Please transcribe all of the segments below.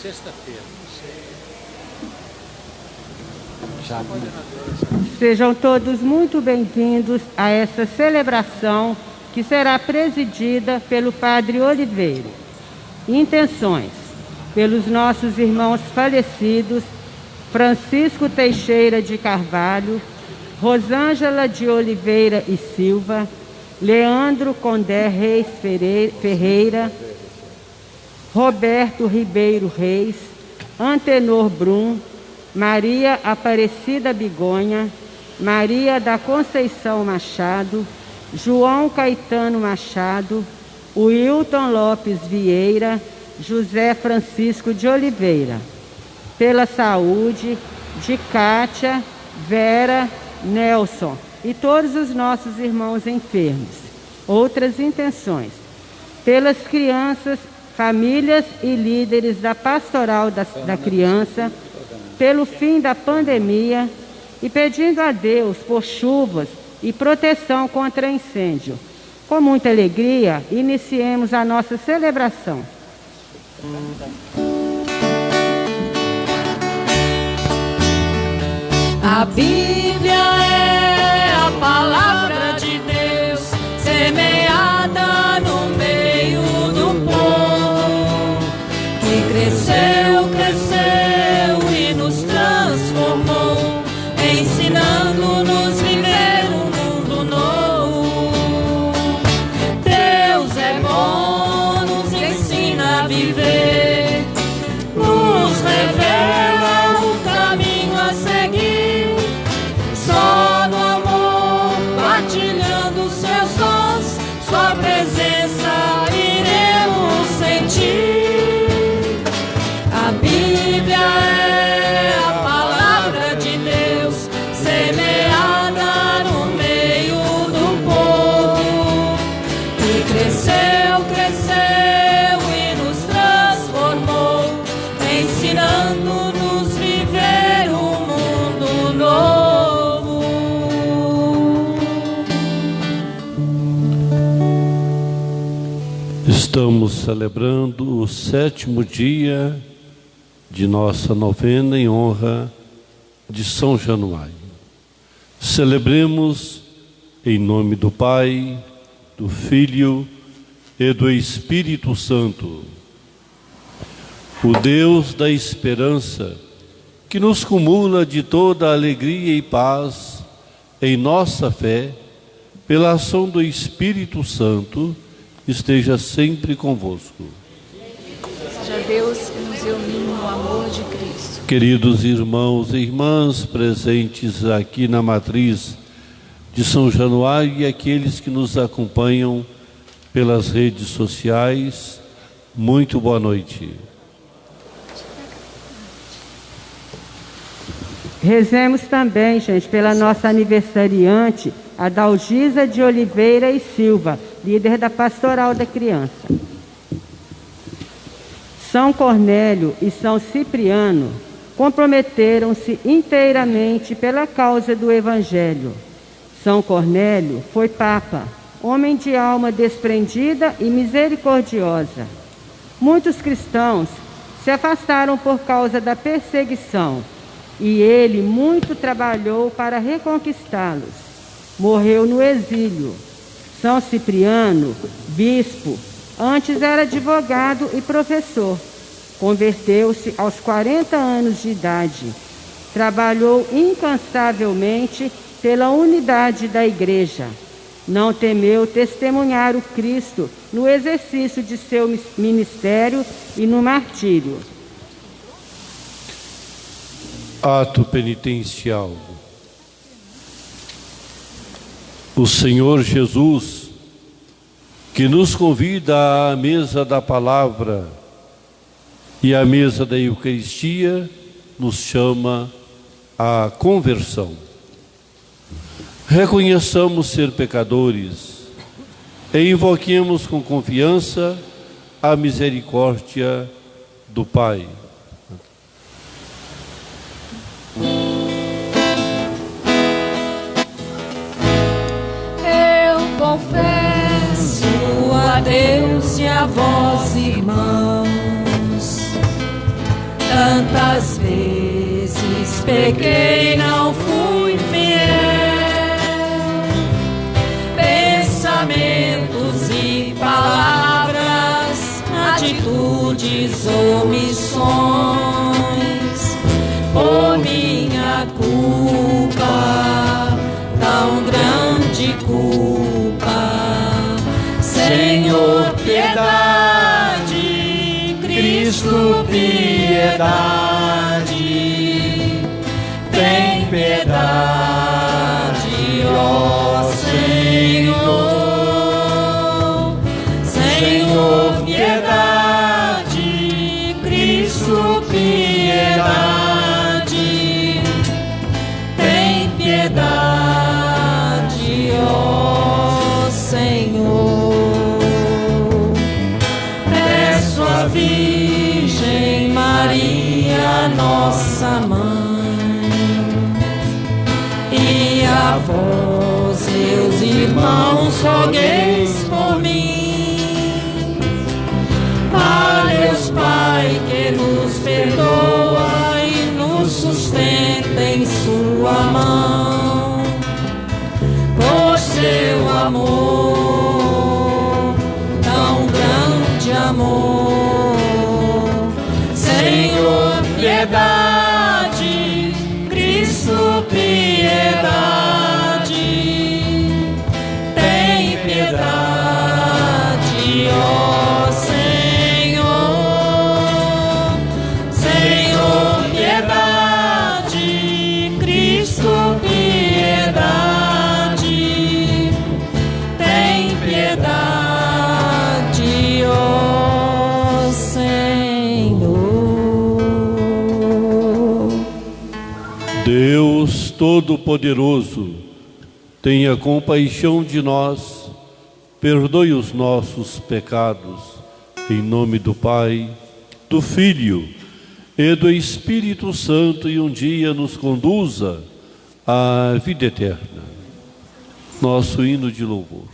sexta-feira. Sejam todos muito bem-vindos a essa celebração que será presidida pelo Padre Oliveira. Intenções: pelos nossos irmãos falecidos, Francisco Teixeira de Carvalho, Rosângela de Oliveira e Silva, Leandro Condé Reis Ferreira, Roberto Ribeiro Reis, Antenor Brum, Maria Aparecida Bigonha, Maria da Conceição Machado, João Caetano Machado, Wilton Lopes Vieira, José Francisco de Oliveira. Pela saúde de Kátia, Vera, Nelson e todos os nossos irmãos enfermos. Outras intenções: pelas crianças, famílias e líderes da Pastoral da Criança, pelo fim da pandemia e pedindo a Deus por chuvas e proteção contra incêndio. Com muita alegria, iniciemos a nossa celebração. A Bíblia é a palavra de Deus, semeada no meio do povo, que cresceu, cresceu e nos transformou, ensinando-nos viver um mundo novo. Deus é bom, nos ensina a viver, nos revela o caminho a seguir. Só no amor, partilhando seus dons, sua presença iremos sentir. A Bíblia é a palavra de Deus, semeada no meio do povo, que cresceu, cresceu e nos transformou, ensinando-nos viver um mundo novo. Estamos celebrando o 7º dia de nossa novena em honra de São Januário. Celebremos em nome do Pai, do Filho e do Espírito Santo, o Deus da esperança, que nos cumula de toda alegria e paz em nossa fé, pela ação do Espírito Santo, esteja sempre convosco. Seja Deus que nos reuniu no amor de Cristo. Queridos irmãos e irmãs presentes aqui na matriz de São Januário e aqueles que nos acompanham pelas redes sociais, muito boa noite. Rezemos também, gente, pela nossa aniversariante, a Dalgisa de Oliveira e Silva, líder da Pastoral da Criança. São Cornélio e São Cipriano comprometeram-se inteiramente pela causa do Evangelho. São Cornélio foi Papa, homem de alma desprendida e misericordiosa. Muitos cristãos se afastaram por causa da perseguição, e ele muito trabalhou para reconquistá-los. Morreu no exílio. São Cipriano, bispo, antes era advogado e professor. Converteu-se aos 40 anos de idade. Trabalhou incansavelmente pela unidade da Igreja. Não temeu testemunhar o Cristo no exercício de seu ministério e no martírio. Ato penitencial. O Senhor Jesus, que nos convida à mesa da palavra e à mesa da Eucaristia, nos chama à conversão. Reconheçamos ser pecadores e invoquemos com confiança a misericórdia do Pai. Confesso a Deus e a vós, irmãos, Tantas vezes pequei, não fui fiel. Pensamentos e palavras, atitudes, omissões, por minha culpa, tão grande culpa. Senhor, piedade, Cristo, piedade, tem piedade, ó Senhor. Senhor, piedade, Cristo, piedade, tem piedade, ó Senhor. Peço à Virgem Maria, nossa mãe, e a vós, meus irmãos, rogueis por mim. A Deus Pai, que nos perdoa e nos sustenta em sua mão, por seu amor, tão grande amor. Senhor, piedade, Cristo, piedade, tem piedade, ó Senhor. Senhor, piedade, Cristo, piedade, tem piedade, ó Senhor. Deus Todo-Poderoso, tenha compaixão de nós, perdoe os nossos pecados, em nome do Pai, do Filho e do Espírito Santo, e um dia nos conduza à vida eterna. Nosso hino de louvor.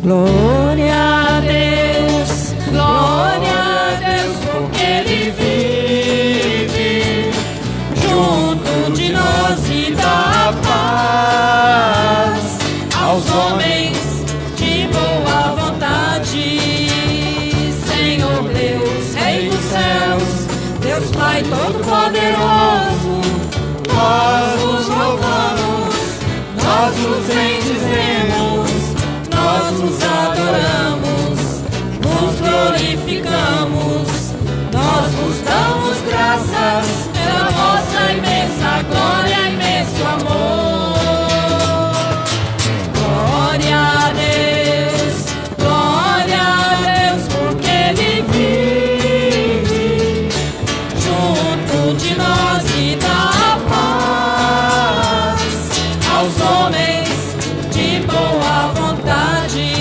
Glória a Deus, porque Ele vive junto de nós e dá paz aos homens de boa vontade. Senhor Deus, Rei dos céus, Deus Pai Todo-Poderoso, nós os louvamos, nós os bendizemos, nós nos adoramos, nos glorificamos, nós vos damos graças pela vossa imensa glória, imenso amor. Glória a Deus, porque Ele vive junto de nós e dá paz aos homens de boa vontade.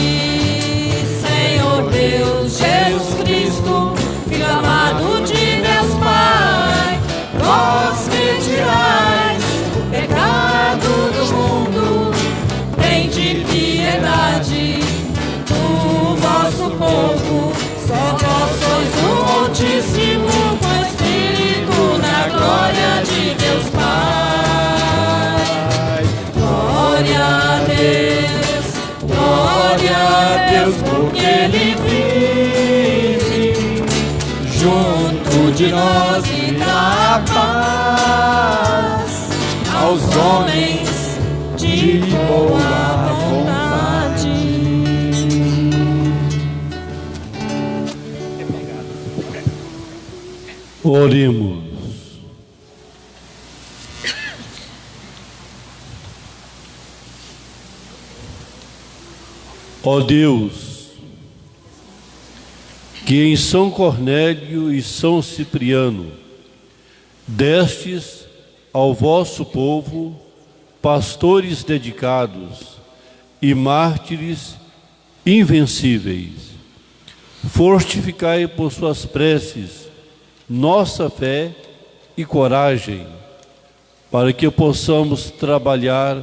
Senhor Deus, Jesus Cristo, Filho amado de Deus Pai, vós retirais o pecado do mundo, tende piedade do vosso povo. Só vós sois o Altíssimo, com Espírito na glória de Deus Pai. Glória a Deus, porque Ele vive junto de nós e dá paz aos homens de boa vontade. Oremos. Ó Deus, que em São Cornélio e São Cipriano destes ao vosso povo pastores dedicados e mártires invencíveis, fortificai por suas preces nossa fé e coragem, para que possamos trabalhar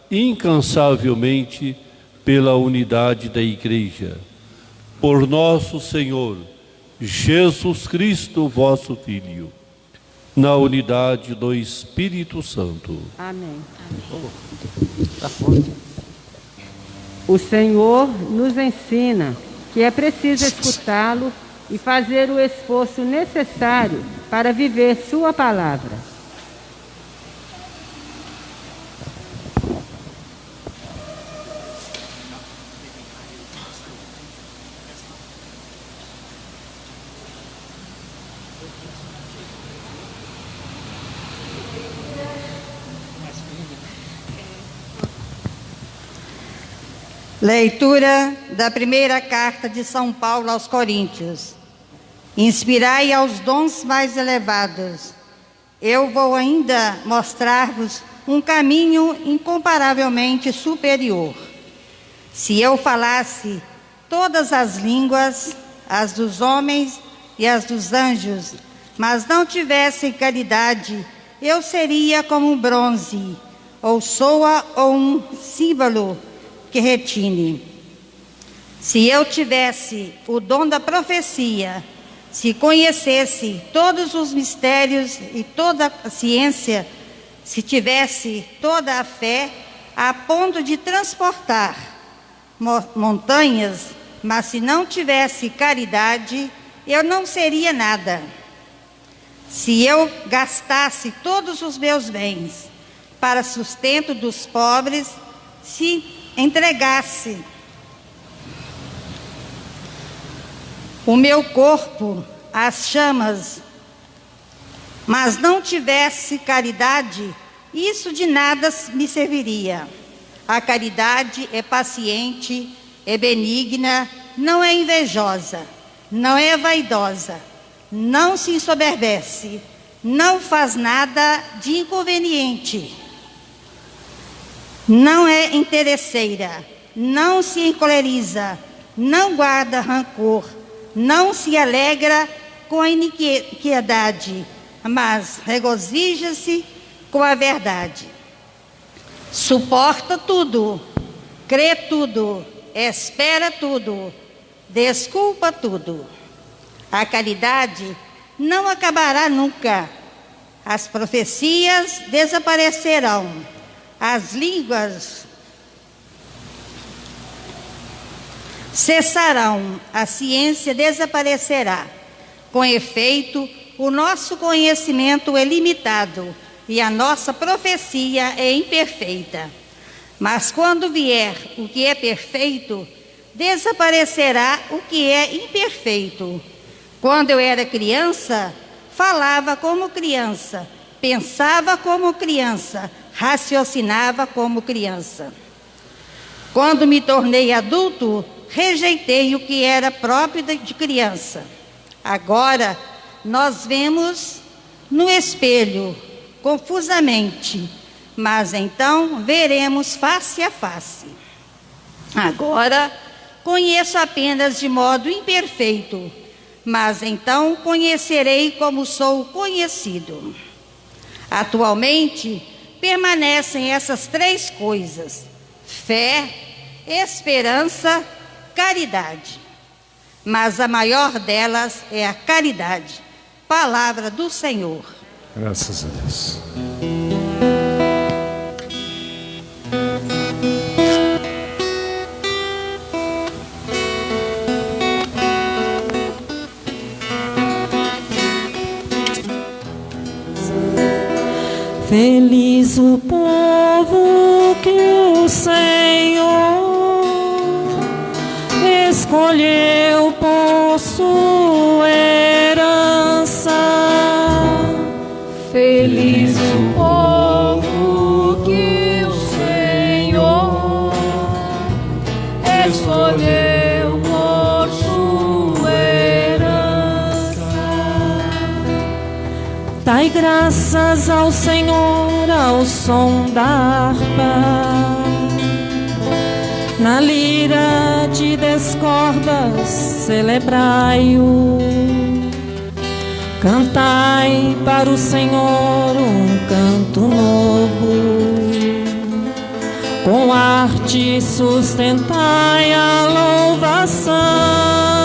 incansavelmente pela unidade da Igreja, por nosso Senhor Jesus Cristo, vosso Filho, na unidade do Espírito Santo. Amém. O Senhor nos ensina que é preciso escutá-lo e fazer o esforço necessário para viver sua palavra. Leitura da primeira carta de São Paulo aos Coríntios. Inspirai aos dons mais elevados. Eu vou ainda mostrar-vos um caminho incomparavelmente superior. Se eu falasse todas as línguas, as dos homens e as dos anjos, mas não tivesse caridade, eu seria como um bronze, ou soa ou um símbolo que retine. Se eu tivesse o dom da profecia, se conhecesse todos os mistérios e toda a ciência, se tivesse toda a fé, a ponto de transportar montanhas, mas se não tivesse caridade, eu não seria nada. Se eu gastasse todos os meus bens para sustento dos pobres, se entregasse o meu corpo às chamas, mas não tivesse caridade, isso de nada me serviria. A caridade é paciente, é benigna, não é invejosa, não é vaidosa, não se ensoberbece, não faz nada de inconveniente, não é interesseira, não se encoleriza, não guarda rancor, não se alegra com a iniquidade, mas regozija-se com a verdade. Suporta tudo, crê tudo, espera tudo, desculpa tudo. A caridade não acabará nunca. As profecias desaparecerão. As línguas cessarão, a ciência desaparecerá. Com efeito, o nosso conhecimento é limitado e a nossa profecia é imperfeita. Mas quando vier o que é perfeito, desaparecerá o que é imperfeito. Quando eu era criança, falava como criança, pensava como criança, raciocinava como criança. Quando me tornei adulto, rejeitei o que era próprio de criança. Agora, nós vemos no espelho, confusamente, mas então veremos face a face. Agora, conheço apenas de modo imperfeito, mas então conhecerei como sou conhecido. Atualmente, permanecem essas três coisas: fé, esperança, caridade. Mas a maior delas é a caridade. Palavra do Senhor. Graças a Deus. Feliz o povo que o Senhor escolheu por sua herança. Feliz o povo que o Senhor escolheu por sua herança. Dai graças ao Senhor ao som da harpa, na lira de descordas celebrai-o. Cantai para o Senhor um canto novo, com arte sustentai a louvação.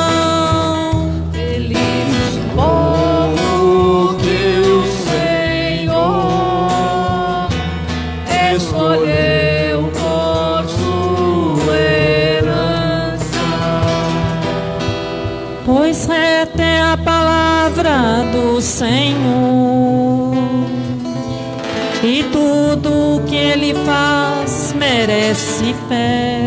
pois reta é a palavra do Senhor, e tudo que Ele faz merece fé.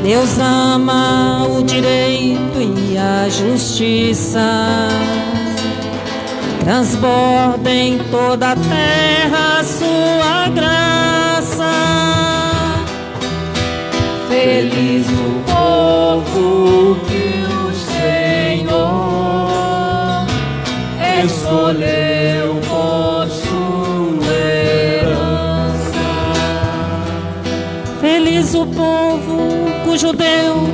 Deus ama o direito e a justiça, transborda em toda a terra a sua graça. Feliz o povo que o Senhor escolheu por sua herança. Feliz o povo cujo Deus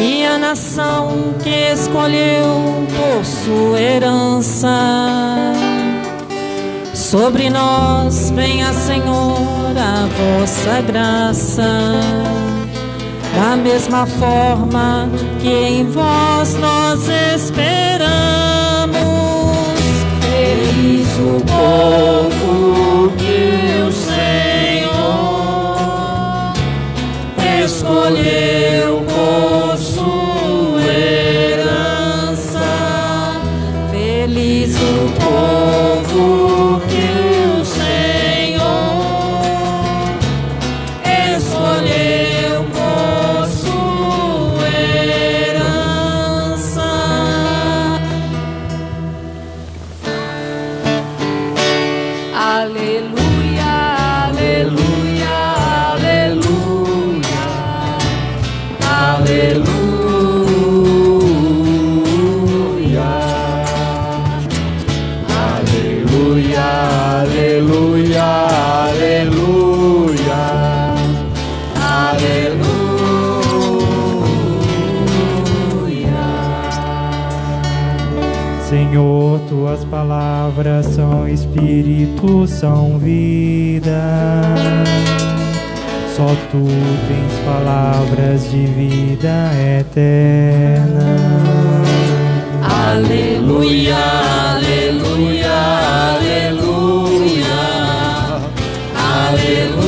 e a nação que escolheu por sua herança. Sobre nós venha, Senhor, a vossa graça, da mesma forma que em vós nós esperamos. Feliz o povo que o Senhor escolheu por sua herança. Feliz o Povo que o Senhor escolheu por sua herança. Aleluia, aleluia, aleluia, aleluia. Aleluia, aleluia, aleluia. Senhor, tuas palavras são espírito, são vida. Só tu tens palavras de vida eterna. Aleluia, aleluia, aleluia, aleluia,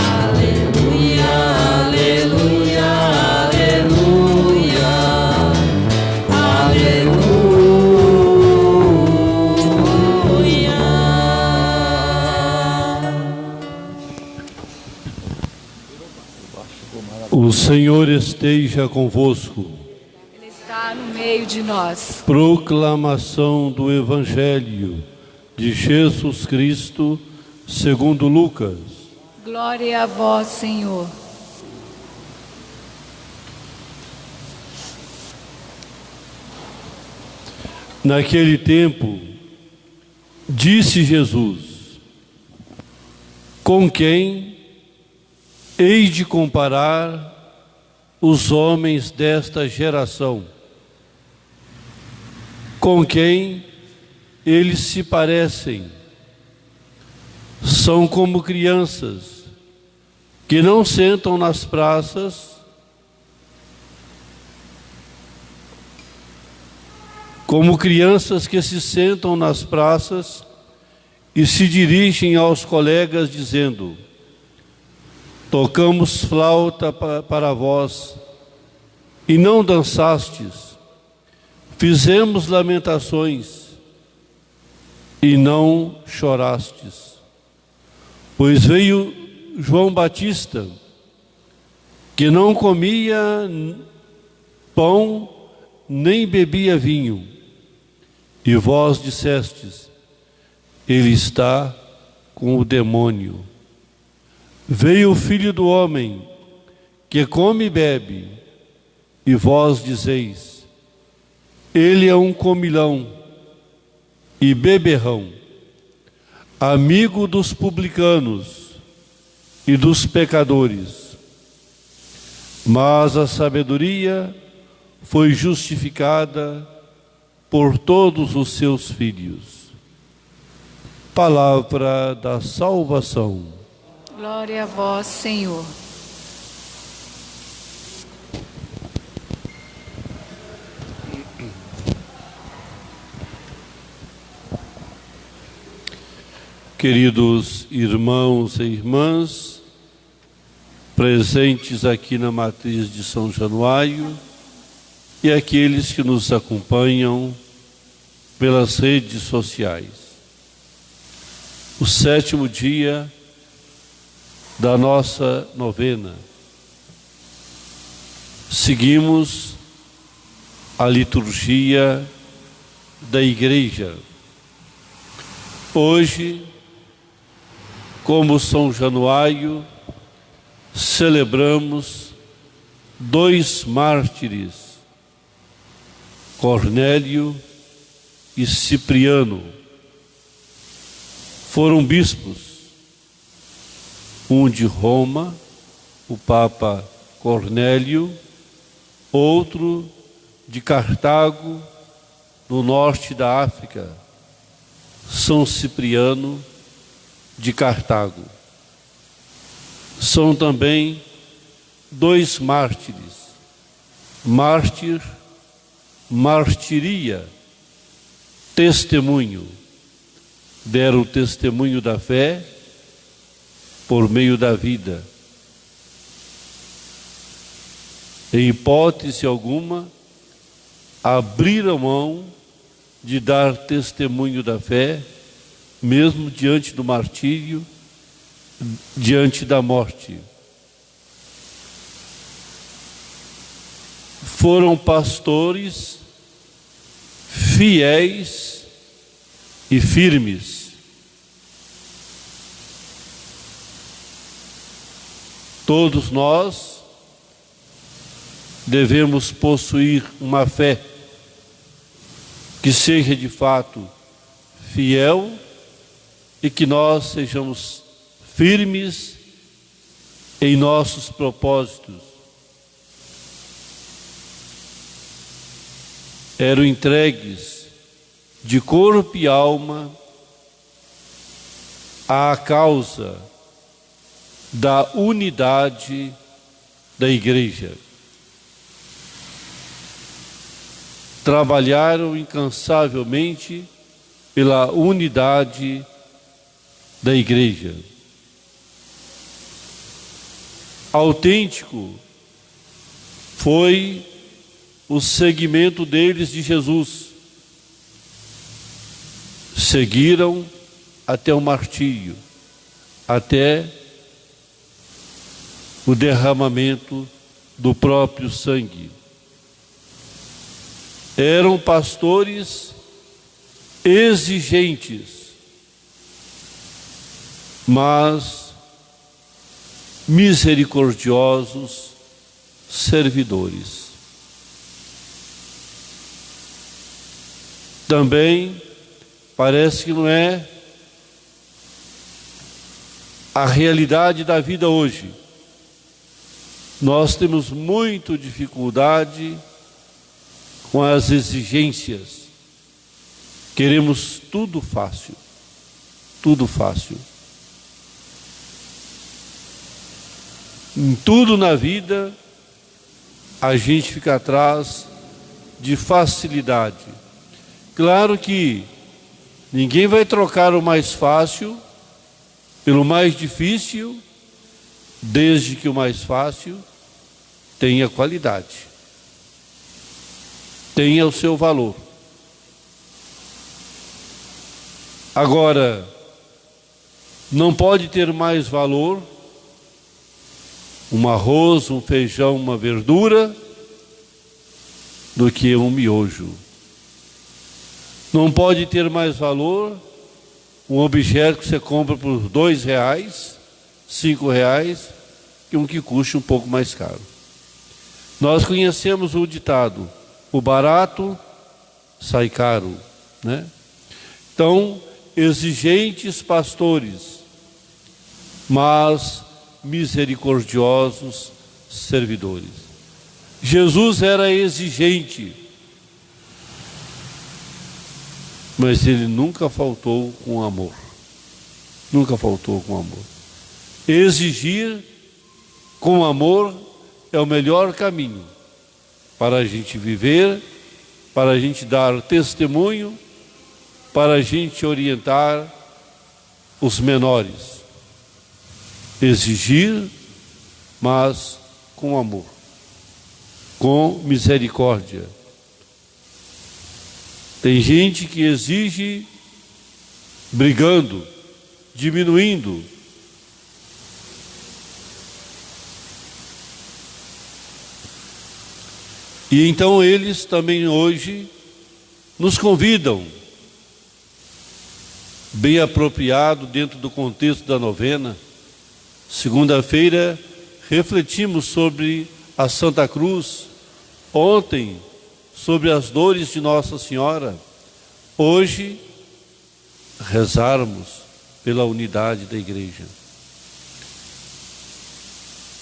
aleluia, aleluia, aleluia, aleluia. O Senhor esteja convosco. Ele está no meio de nós. Proclamação do Evangelho de Jesus Cristo segundo Lucas. Glória a vós, Senhor. Naquele tempo, disse Jesus: com quem hei de comparar os homens desta geração? Com quem eles se parecem? São como crianças que não sentam nas praças, como crianças que se sentam nas praças e se dirigem aos colegas dizendo: tocamos flauta para vós e não dançastes, fizemos lamentações e não chorastes. Pois veio João Batista, que não comia pão nem bebia vinho, e vós dissestes: ele está com o demônio. Veio o Filho do Homem, que come e bebe, e vós dizeis: ele é um comilão e beberrão, amigo dos publicanos e dos pecadores. Mas a sabedoria foi justificada por todos os seus filhos. Palavra da salvação. Glória a vós, Senhor. Queridos irmãos e irmãs, presentes aqui na matriz de São Januário e aqueles que nos acompanham pelas redes sociais. O 7º dia da nossa novena. Seguimos a liturgia da Igreja. Hoje, como São Januário, celebramos 2 mártires, Cornélio e Cipriano. Foram bispos, um de Roma, o Papa Cornélio, outro de Cartago, no norte da África, São Cipriano de Cartago. São também 2 mártires, mártir, martiria, testemunho. Deram o testemunho da fé por meio da vida. Em hipótese alguma, abriram mão de dar testemunho da fé, mesmo diante do martírio, diante da morte. Foram pastores fiéis e firmes. Todos nós devemos possuir uma fé que seja de fato fiel e que nós sejamos firmes em nossos propósitos. Eram entregues de corpo e alma à causa da unidade da Igreja. Trabalharam incansavelmente pela unidade da Igreja. Autêntico foi o seguimento deles de Jesus. Seguiram até o martírio, até o derramamento do próprio sangue. Eram pastores exigentes, mas misericordiosos servidores. Também parece que não é a realidade da vida hoje. Nós temos muita dificuldade com as exigências. Queremos tudo fácil, tudo fácil. Em tudo na vida, a gente fica atrás de facilidade. Claro que ninguém vai trocar o mais fácil pelo mais difícil, desde que o mais fácil tenha qualidade, tenha o seu valor. Agora, não pode ter mais valor um arroz, um feijão, uma verdura, do que um miojo. Não pode ter mais valor um objeto que você compra por R$2, R$5, que um que custe um pouco mais caro. Nós conhecemos o ditado: o barato sai caro, né? Então, exigentes pastores, mas misericordiosos servidores. Jesus era exigente, mas ele nunca faltou com amor. Nunca faltou com amor. Exigir com amor é o melhor caminho para a gente viver, para a gente dar testemunho, para a gente orientar os menores. Exigir, mas com amor, com misericórdia. Tem gente que exige brigando, diminuindo. E então eles também hoje nos convidam, bem apropriado dentro do contexto da novena. Segunda-feira refletimos sobre a Santa Cruz, ontem sobre as dores de Nossa Senhora, hoje rezarmos pela unidade da Igreja.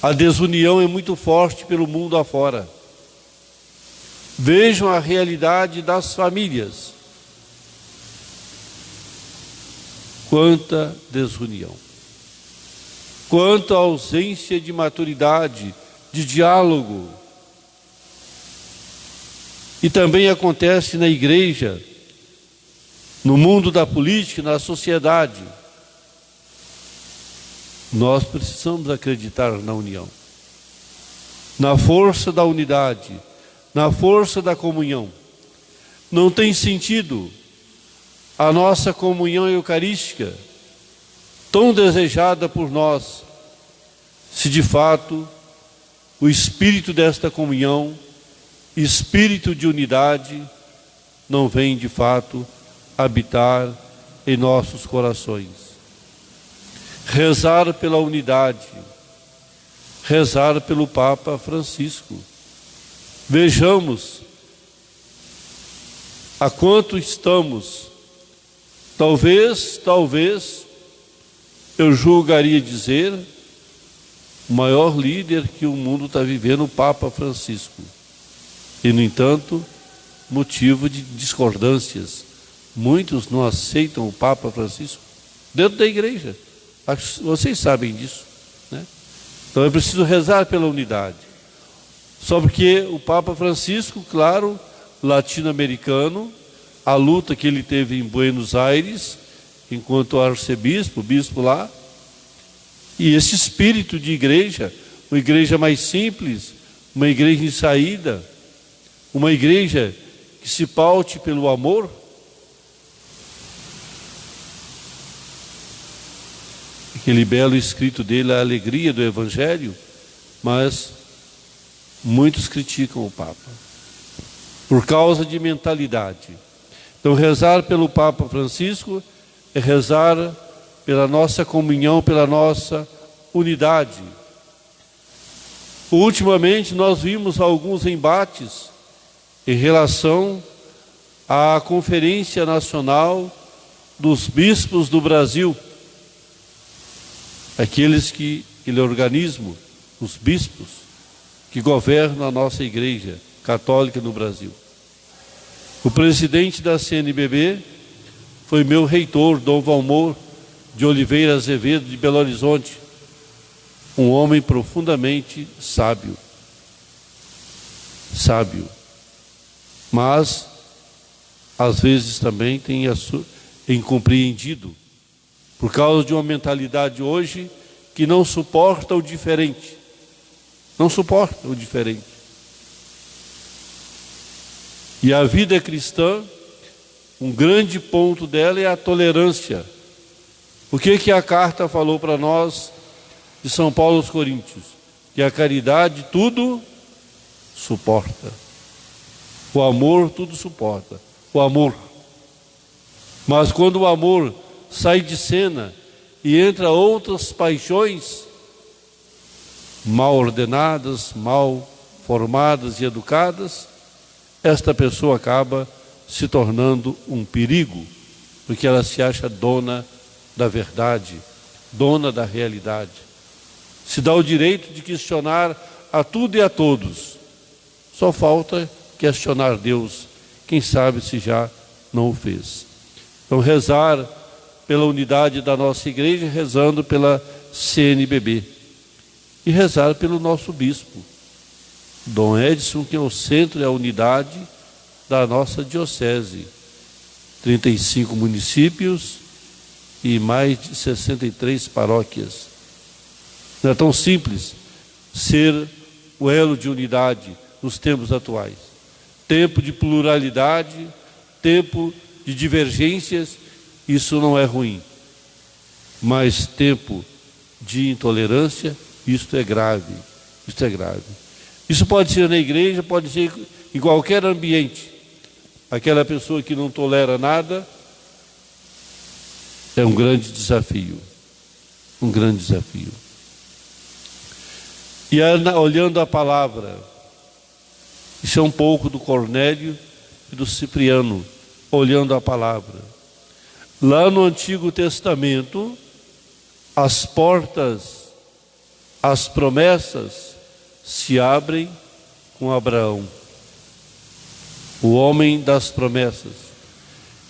A desunião é muito forte pelo mundo afora. Vejam a realidade das famílias. Quanta desunião. Quanta ausência de maturidade, de diálogo. E também acontece na igreja, no mundo da política, na sociedade. Nós precisamos acreditar na união, na força da unidade, na força da comunhão. Não tem sentido a nossa comunhão eucarística, tão desejada por nós, se de fato o espírito desta comunhão, espírito de unidade, não vem de fato habitar em nossos corações. Rezar pela unidade, rezar pelo Papa Francisco. Vejamos a quanto estamos, talvez, eu julgaria dizer, o maior líder que o mundo está vivendo, o Papa Francisco. E, no entanto, motivo de discordâncias. Muitos não aceitam o Papa Francisco dentro da igreja. Vocês sabem disso, né? Então é preciso rezar pela unidade. Só porque o Papa Francisco, claro, latino-americano, a luta que ele teve em Buenos Aires, enquanto arcebispo, bispo lá, e esse espírito de igreja, uma igreja mais simples, uma igreja em saída, uma igreja que se paute pelo amor. Aquele belo escrito dele, a alegria do Evangelho, mas muitos criticam o Papa por causa de mentalidade. Então, rezar pelo Papa Francisco é rezar pela nossa comunhão, pela nossa unidade. Ultimamente, nós vimos alguns embates em relação à Conferência Nacional dos Bispos do Brasil. Aquele organismo, os bispos, que governam a nossa Igreja Católica no Brasil. O presidente da CNBB foi meu reitor, Dom Valmor de Oliveira Azevedo, de Belo Horizonte, um homem profundamente sábio, mas às vezes também tem incompreendido, por causa de uma mentalidade hoje que não suporta o diferente. Não suporta o diferente. E a vida cristã, um grande ponto dela é a tolerância. O que a carta falou para nós de São Paulo aos Coríntios? Que a caridade tudo suporta. O amor tudo suporta. O amor. Mas quando o amor sai de cena e entra outras paixões mal ordenadas, mal formadas e educadas, esta pessoa acaba se tornando um perigo, porque ela se acha dona da verdade, dona da realidade. Se dá o direito de questionar a tudo e a todos. Só falta questionar Deus, quem sabe se já não o fez. Então, rezar pela unidade da nossa igreja, rezando pela CNBB. E rezar pelo nosso bispo, Dom Edson, que é o centro e a unidade da nossa diocese. 35 municípios e mais de 63 paróquias. Não é tão simples ser o elo de unidade nos tempos atuais. Tempo de pluralidade, tempo de divergências, isso não é ruim. Mas tempo de intolerância, isto é grave. Isto é grave. Isso pode ser na igreja, pode ser em qualquer ambiente. Aquela pessoa que não tolera nada é um grande desafio. Um grande desafio. E olhando a palavra, isso é um pouco do Cornélio e do Cipriano, olhando a palavra. Lá no Antigo Testamento, as portas, as promessas se abrem com Abraão, o homem das promessas.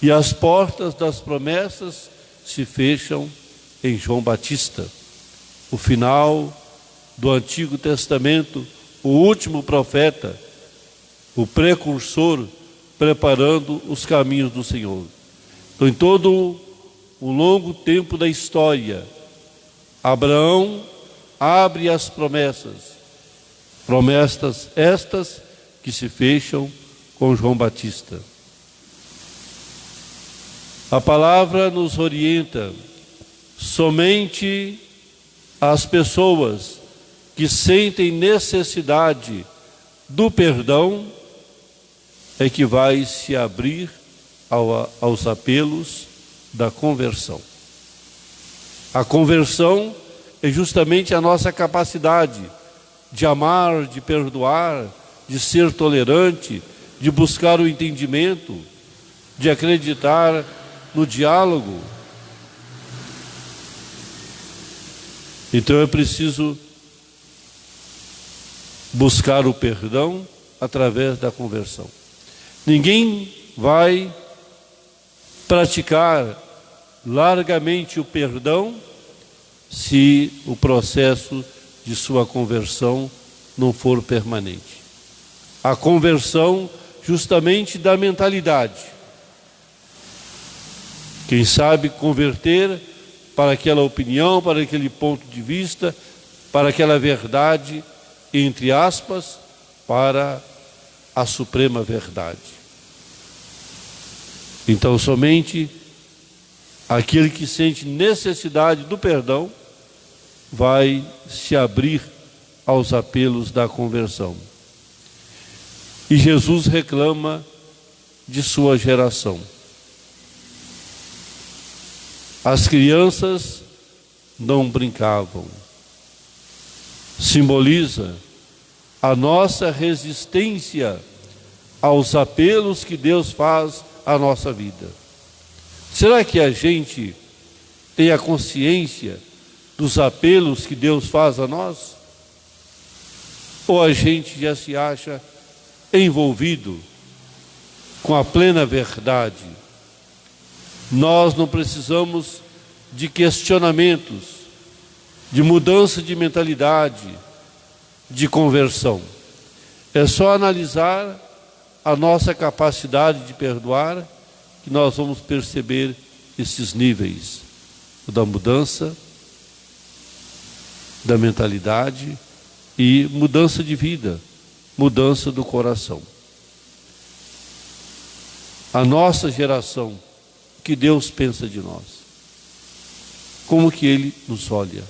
E as portas das promessas se fecham em João Batista, o final do Antigo Testamento, o último profeta, o precursor, preparando os caminhos do Senhor. Então, em todo o longo tempo da história, Abraão abre as promessas estas que se fecham com João Batista. A palavra nos orienta: somente as pessoas que sentem necessidade do perdão é que vai se abrir aos apelos da conversão. A conversão é justamente a nossa capacidade de amar, de perdoar, de ser tolerante, de buscar o entendimento, de acreditar no diálogo. Então é preciso buscar o perdão através da conversão. Ninguém vai praticar largamente o perdão se o processo de sua conversão não for permanente. A conversão justamente da mentalidade. Quem sabe converter para aquela opinião, para aquele ponto de vista, para aquela verdade, entre aspas, para a suprema verdade. Então, somente aquele que sente necessidade do perdão vai se abrir aos apelos da conversão. E Jesus reclama de sua geração. As crianças não brincavam. Simboliza a nossa resistência aos apelos que Deus faz à nossa vida. Será que a gente tem a consciência dos apelos que Deus faz a nós? Ou a gente já se acha envolvido com a plena verdade? Nós não precisamos de questionamentos, de mudança de mentalidade, de conversão. É só analisar a nossa capacidade de perdoar que nós vamos perceber esses níveis da mudança, da mentalidade e mudança de vida, mudança do coração. A nossa geração, o que Deus pensa de nós? Como que Ele nos olha?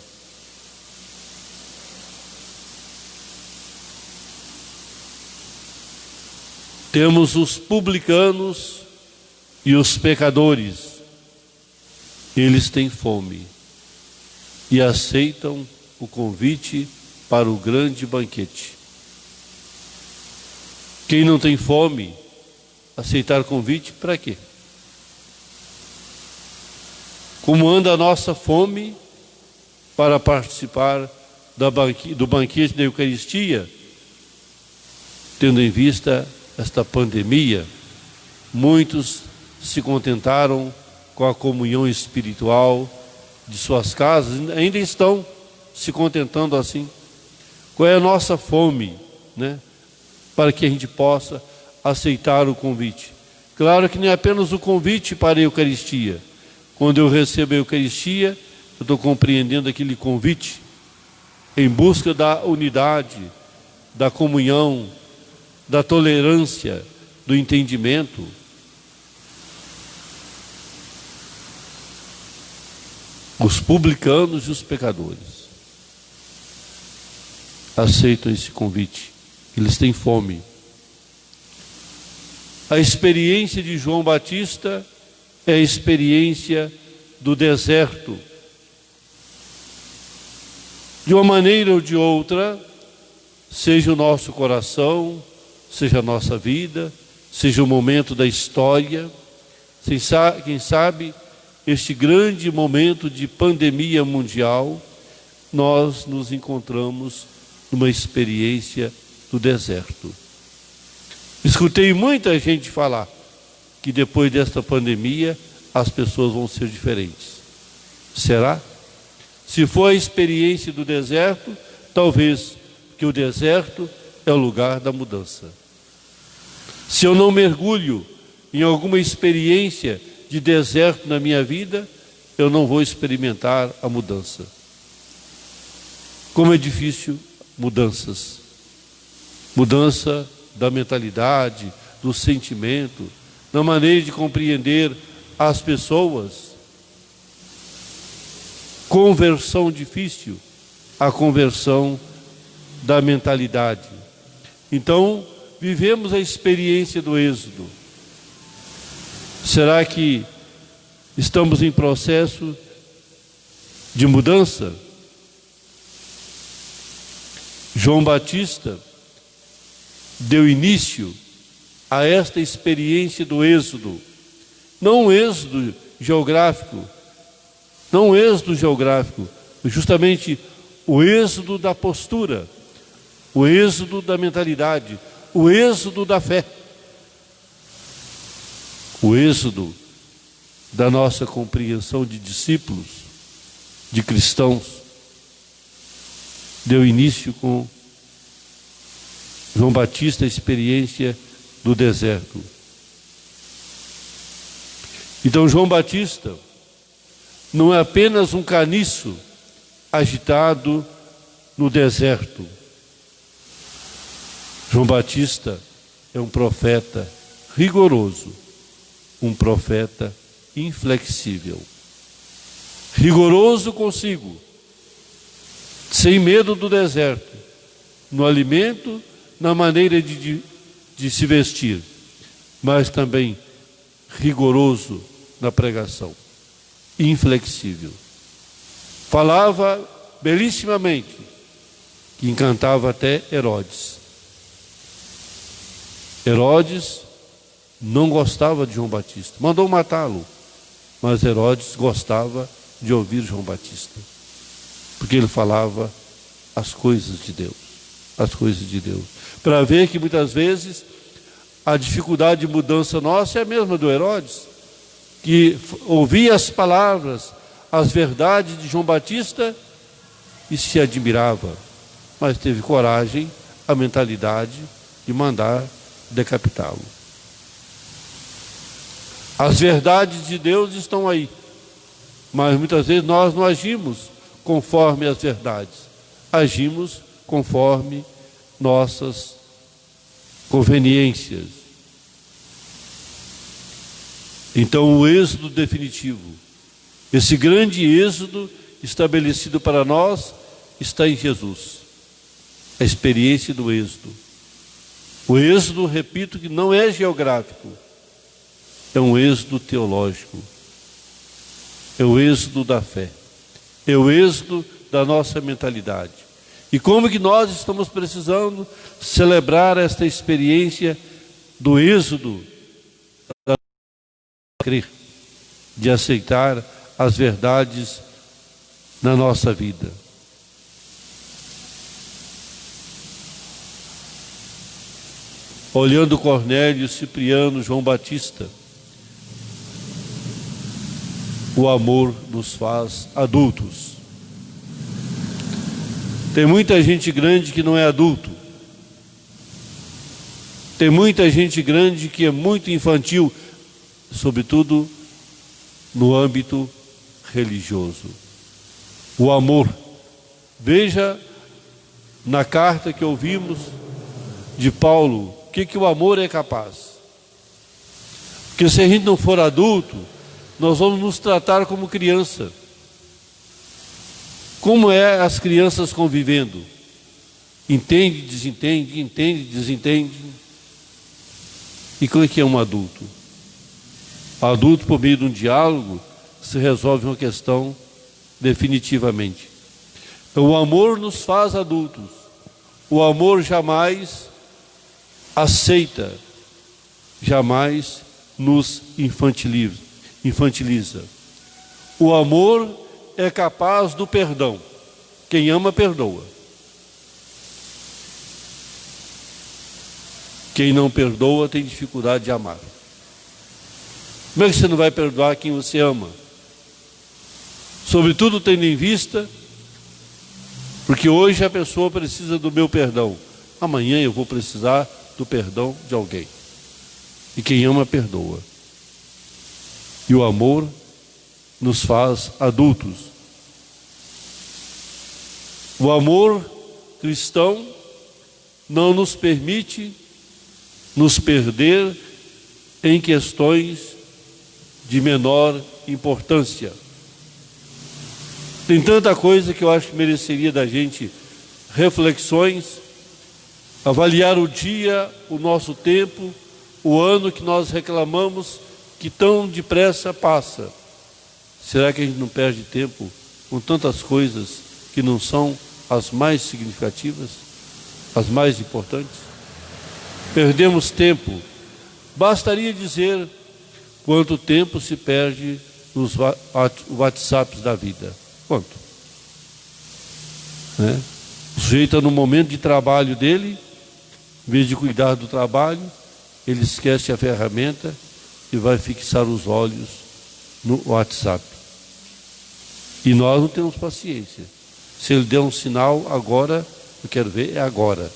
Temos os publicanos e os pecadores. Eles têm fome e aceitam o convite para o grande banquete. Quem não tem fome, aceitar convite para quê? Como anda a nossa fome para participar do banquete da Eucaristia, tendo em vista esta pandemia? Muitos se contentaram com a comunhão espiritual de suas casas, ainda estão se contentando assim. Qual é a nossa fome, né? Para que a gente possa aceitar o convite. Claro que não é apenas o convite para a Eucaristia, Quando eu recebo a Eucaristia, eu estou compreendendo aquele convite em busca da unidade, da comunhão, da tolerância, do entendimento. Os publicanos e os pecadores aceitam esse convite. Eles têm fome. A experiência de João Batista é a experiência do deserto. De uma maneira ou de outra, seja o nosso coração, seja a nossa vida, seja o momento da história, quem sabe, este grande momento de pandemia mundial, nós nos encontramos numa experiência do deserto. Escutei muita gente falar que depois desta pandemia as pessoas vão ser diferentes. Será? Se for a experiência do deserto, talvez que o deserto é o lugar da mudança. Se eu não mergulho em alguma experiência de deserto na minha vida, eu não vou experimentar a mudança. Como é difícil mudanças. Mudança da mentalidade, do sentimento, da maneira de compreender as pessoas. Conversão difícil, a conversão da mentalidade. Então, vivemos a experiência do êxodo. Será que estamos em processo de mudança? João Batista deu início a esta experiência do êxodo. Não um êxodo geográfico, justamente o êxodo da postura, o êxodo da mentalidade, o êxodo da fé, o êxodo da nossa compreensão de discípulos, de cristãos, deu início com João Batista, a experiência do deserto. Então João Batista não é apenas um caniço agitado no deserto. João Batista é um profeta rigoroso, um profeta inflexível. Rigoroso consigo, sem medo do deserto, no alimento, na maneira de se vestir, mas também rigoroso na pregação, inflexível. Falava belíssimamente, que encantava até Herodes. Herodes não gostava de João Batista, mandou matá-lo, mas Herodes gostava de ouvir João Batista, porque ele falava as coisas de Deus, para ver que muitas vezes a dificuldade de mudança nossa é a mesma do Herodes, que ouvia as palavras, as verdades de João Batista e se admirava, mas teve coragem, a mentalidade de mandar decapitá-lo. As verdades de Deus estão aí, mas muitas vezes nós não agimos conforme as verdades, agimos conforme nossas conveniências. Então o êxodo definitivo, esse grande êxodo estabelecido para nós, está em Jesus. A experiência do êxodo. O êxodo, repito, que não é geográfico, é um êxodo teológico, é o êxodo da fé, é o êxodo da nossa mentalidade. E como que nós estamos precisando celebrar esta experiência do êxodo, de aceitar as verdades na nossa vida. Olhando Cornélio, Cipriano, João Batista, o amor nos faz adultos. Tem muita gente grande que não é adulto. Tem muita gente grande que é muito infantil, sobretudo no âmbito religioso. O amor. Veja na carta que ouvimos de Paulo, o que o amor é capaz. Porque se a gente não for adulto, nós vamos nos tratar como criança. Como é as crianças convivendo? Entende, desentende, entende, desentende. E como é que é um adulto? Adulto, por meio de um diálogo, se resolve uma questão definitivamente. Então, o amor nos faz adultos. O amor jamais aceita, jamais nos infantiliza. O amor é capaz do perdão. Quem ama, perdoa. Quem não perdoa tem dificuldade de amar. Como é que você não vai perdoar quem você ama? Sobretudo tendo em vista, porque hoje a pessoa precisa do meu perdão. Amanhã eu vou precisar do perdão de alguém. E quem ama, perdoa. E o amor nos faz adultos. O amor cristão não nos permite nos perder em questões de menor importância. Tem tanta coisa que eu acho que mereceria da gente reflexões, avaliar o dia, o nosso tempo, o ano que nós reclamamos que tão depressa passa. Será que a gente não perde tempo com tantas coisas que não são as mais significativas, as mais importantes? Perdemos tempo. Bastaria dizer quanto tempo se perde nos WhatsApps da vida. Quanto? Né? O sujeito está no momento de trabalho dele, em vez de cuidar do trabalho, ele esquece a ferramenta e vai fixar os olhos no WhatsApp. E nós não temos paciência. Se ele der um sinal, agora, eu quero ver, é agora.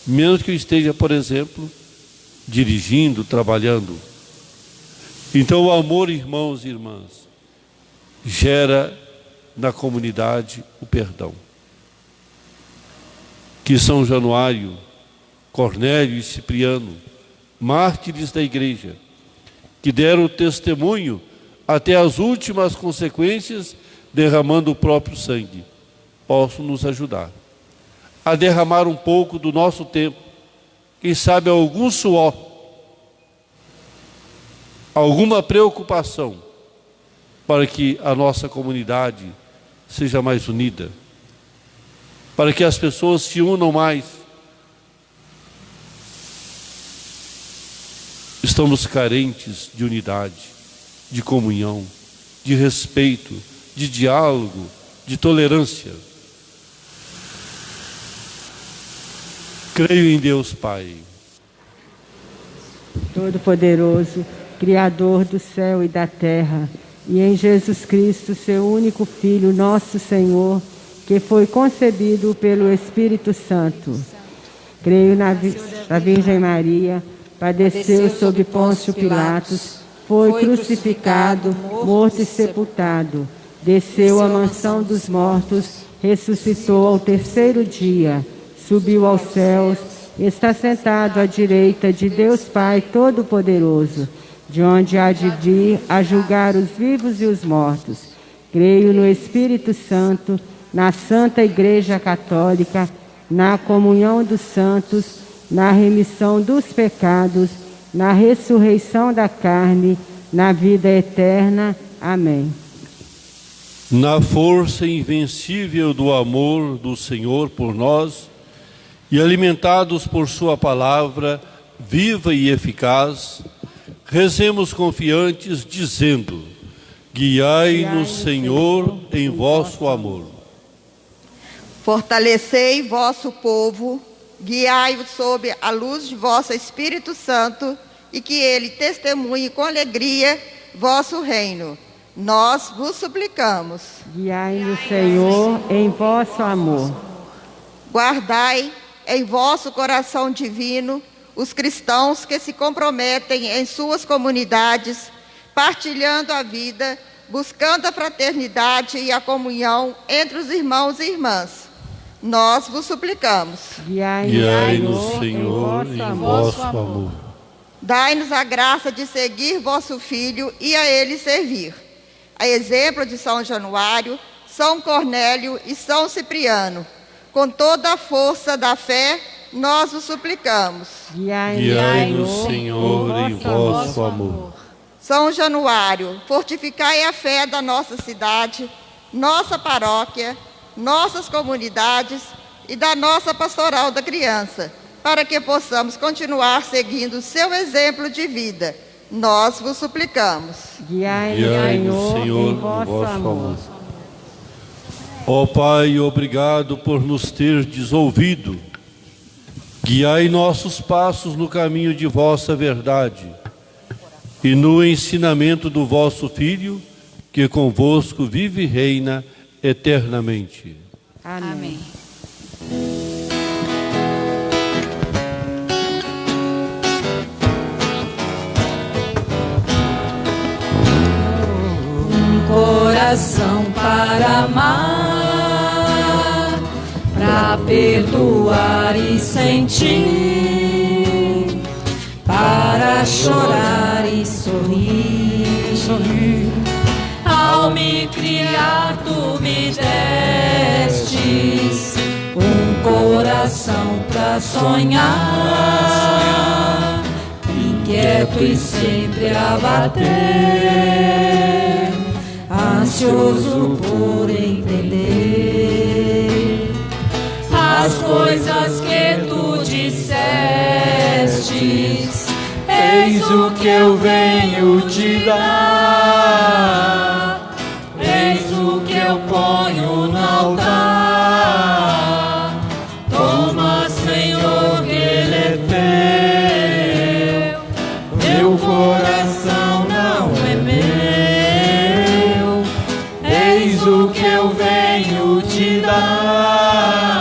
Menos que eu esteja, por exemplo, dirigindo, trabalhando. Então o amor, irmãos e irmãs, gera na comunidade o perdão. Que São Januário, Cornélio e Cipriano, mártires da igreja, que deram testemunho até as últimas consequências, derramando o próprio sangue, possam nos ajudar a derramar um pouco do nosso tempo, quem sabe algum suor, alguma preocupação, para que a nossa comunidade seja mais unida, para que as pessoas se unam mais. Estamos carentes de unidade, de comunhão, de respeito, de diálogo, de tolerância. Creio em Deus Pai, Todo-Poderoso, Criador do céu e da terra, e em Jesus Cristo, seu único Filho, nosso Senhor, que foi concebido pelo Espírito Santo. Creio na Virgem Maria, padeceu sob Pôncio Pilatos, foi crucificado, morto e sepultado, desceu à mansão dos mortos, ressuscitou ao terceiro dia, subiu aos céus, está sentado à direita de Deus Pai Todo-Poderoso, de onde há de vir a julgar os vivos e os mortos. Creio no Espírito Santo, na Santa Igreja Católica, na comunhão dos santos, na remissão dos pecados, na ressurreição da carne, na vida eterna. Amém. Na força invencível do amor do Senhor por nós, e alimentados por sua palavra viva e eficaz, rezemos confiantes, dizendo: guiai-nos, Senhor, em vosso amor. Fortalecei vosso povo, guiai-o sob a luz de vosso Espírito Santo, e que ele testemunhe com alegria vosso reino. Nós vos suplicamos. Guiai-nos, Senhor, em vosso amor. Guardai em vosso coração divino os cristãos que se comprometem em suas comunidades, partilhando a vida buscando a fraternidade e a comunhão entre os irmãos e irmãs. Nós vos suplicamos. Guiai-nos, Senhor, em vosso amor. Dai-nos a graça de seguir vosso Filho e a ele servir. A exemplo de São Januário, São Cornélio e São Cipriano, com toda a força da fé, nós vos suplicamos. Guiai-nos, Senhor, em vosso amor. São Januário, fortificai a fé da nossa cidade, nossa paróquia, nossas comunidades e da nossa pastoral da criança, para que possamos continuar seguindo o seu exemplo de vida. Nós vos suplicamos. Guiai-nos, Senhor, em vosso amor. Ó Pai, obrigado por nos terdes ouvido. Guiai nossos passos no caminho de vossa verdade e no ensinamento do vosso Filho, que convosco vive e reina eternamente. Amém. Coração para amar, para perdoar e sentir, para chorar e sorrir. Ao me criar, tu me destes um coração para sonhar, inquieto e sempre a bater, ansioso por entender as coisas que tu dissestes. Eis o que eu venho te dar, eis o que eu ponho no altar. Toma, Senhor, que ele é teu, meu coração não é meu. Eis o que eu venho te dar,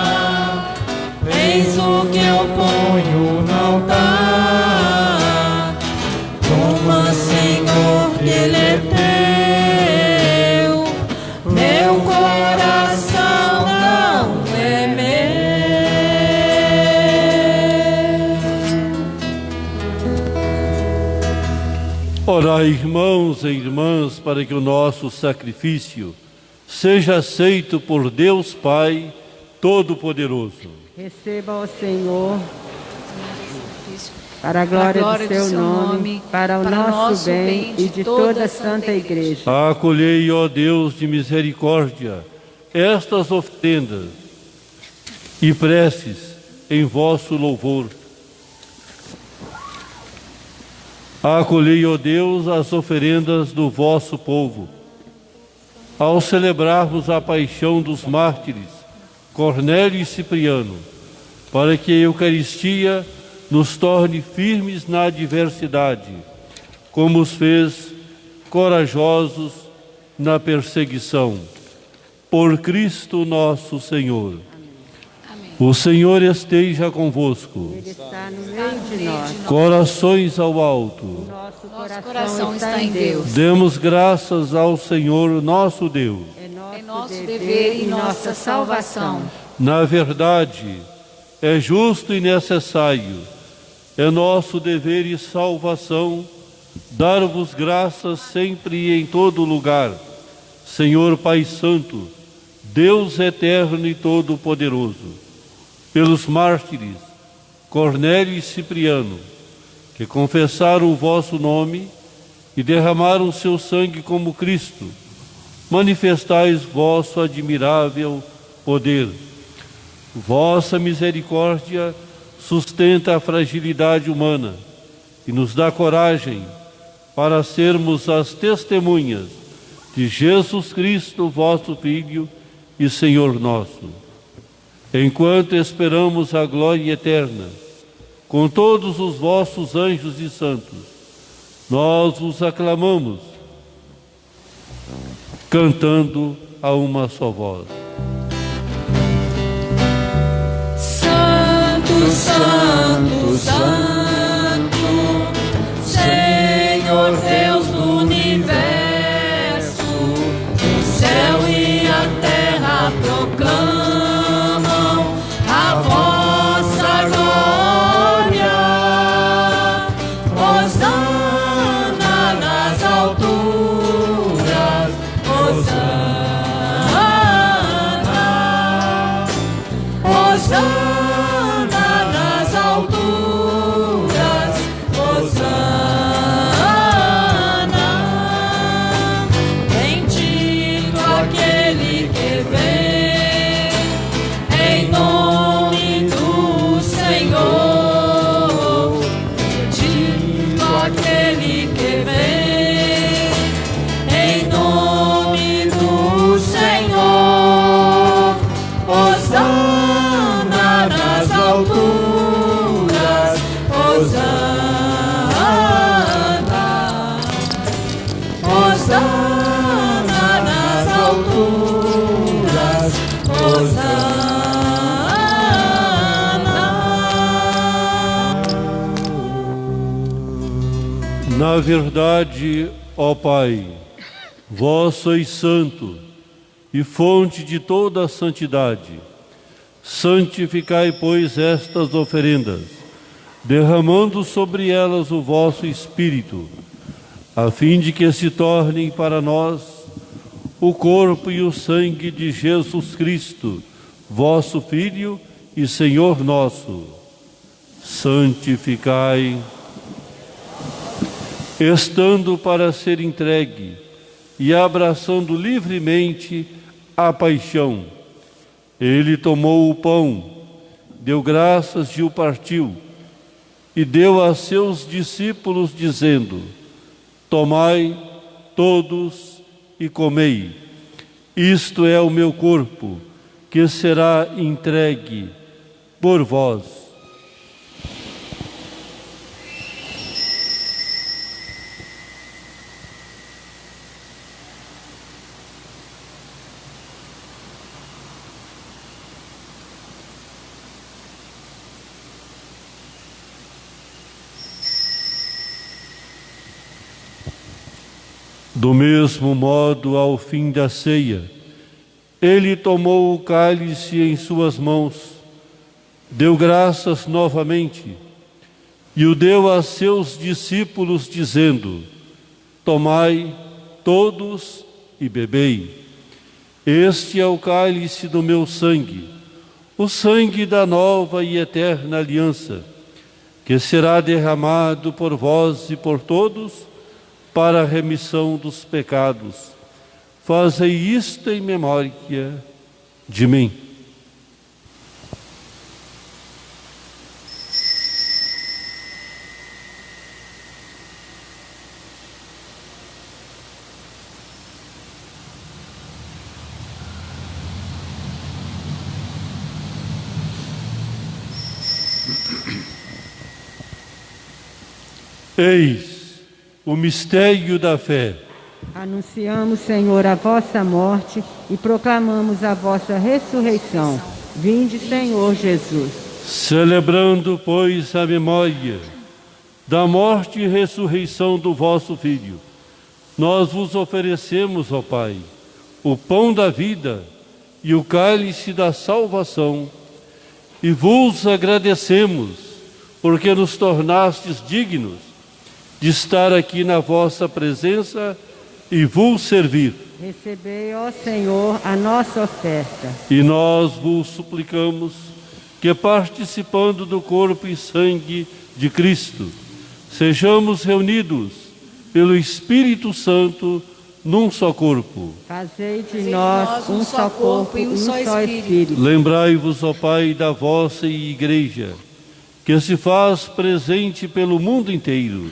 eis o que eu ponho no altar. Toma, Senhor, que ele é teu, meu coração não é meu. Orai, irmãos e irmãs, para que o nosso sacrifício seja aceito por Deus Pai Todo-Poderoso. Receba, ó Senhor, para a glória do seu nome, para o nosso bem e de toda a Santa Igreja. Acolhei, ó Deus de misericórdia, estas oferendas e preces em vosso louvor. Acolhei, ó Deus, as oferendas do vosso povo. Ao celebrarmos a paixão dos mártires, Cornélio e Cipriano, para que a Eucaristia nos torne firmes na adversidade, como os fez corajosos na perseguição. Por Cristo nosso Senhor. Amém. O Senhor esteja convosco. Ele está no meio de nós. Corações ao alto. Nosso coração está em Deus. Demos graças ao Senhor nosso Deus. É nosso dever e nossa salvação. Na verdade, é justo e necessário, é nosso dever e salvação, dar-vos graças sempre e em todo lugar, Senhor Pai Santo, Deus eterno e todo-poderoso, pelos mártires Cornélio e Cipriano, que confessaram o vosso nome e derramaram seu sangue como Cristo. Manifestais vosso admirável poder. Vossa misericórdia sustenta a fragilidade humana e nos dá coragem para sermos as testemunhas de Jesus Cristo, vosso Filho e Senhor nosso. Enquanto esperamos a glória eterna, com todos os vossos anjos e santos, nós vos aclamamos, cantando a uma só voz. Santo, Santo, Santo, Senhor Deus do universo, Na verdade, ó Pai, vós sois santo e fonte de toda a santidade. Santificai, pois, estas oferendas, derramando sobre elas o vosso Espírito, a fim de que se tornem para nós o corpo e o sangue de Jesus Cristo, vosso Filho e Senhor nosso. Santificai, estando para ser entregue e abraçando livremente a paixão, ele tomou o pão, deu graças e o partiu, e deu a seus discípulos, dizendo: tomai todos e comei. Isto é o meu corpo, que será entregue por vós. Do mesmo modo, ao fim da ceia, ele tomou o cálice em suas mãos, deu graças novamente e o deu a seus discípulos, dizendo: tomai todos e bebei. Este é o cálice do meu sangue, o sangue da nova e eterna aliança, que será derramado por vós e por todos para a remissão dos pecados. Fazei isto em memória de mim. Eis o mistério da fé. Anunciamos, Senhor, a vossa morte e proclamamos a vossa ressurreição. Vinde, Senhor Jesus. Celebrando, pois, a memória da morte e ressurreição do vosso Filho, nós vos oferecemos, ó Pai, o pão da vida e o cálice da salvação, e vos agradecemos, porque nos tornastes dignos de estar aqui na vossa presença e vos servir. Recebei, ó Senhor, a nossa oferta. E nós vos suplicamos que, participando do corpo e sangue de Cristo, sejamos reunidos pelo Espírito Santo num só corpo. Fazei de nós um só corpo e um só Espírito. Lembrai-vos, ó Pai, da vossa Igreja, que se faz presente pelo mundo inteiro,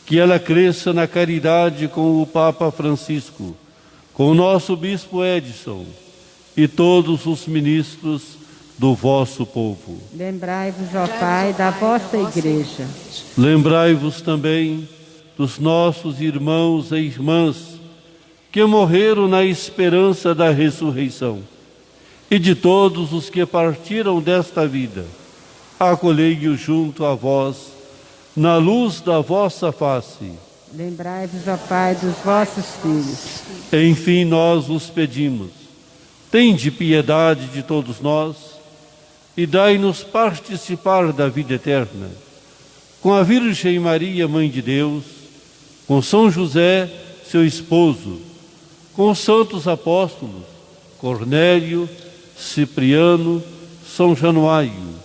que ela cresça na caridade com o Papa Francisco, com o nosso Bispo Edson e todos os ministros do vosso povo. Lembrai-vos, ó Pai, da vossa Igreja. Lembrai-vos também dos nossos irmãos e irmãs que morreram na esperança da ressurreição e de todos os que partiram desta vida. Acolhei-os junto a vós, na luz da vossa face. Lembrai-vos, ó Pai, dos vossos filhos. Enfim, nós vos pedimos, tende piedade de todos nós e dai-nos participar da vida eterna. Com a Virgem Maria, Mãe de Deus, com São José, seu esposo, com os santos apóstolos, Cornélio, Cipriano, São Januário,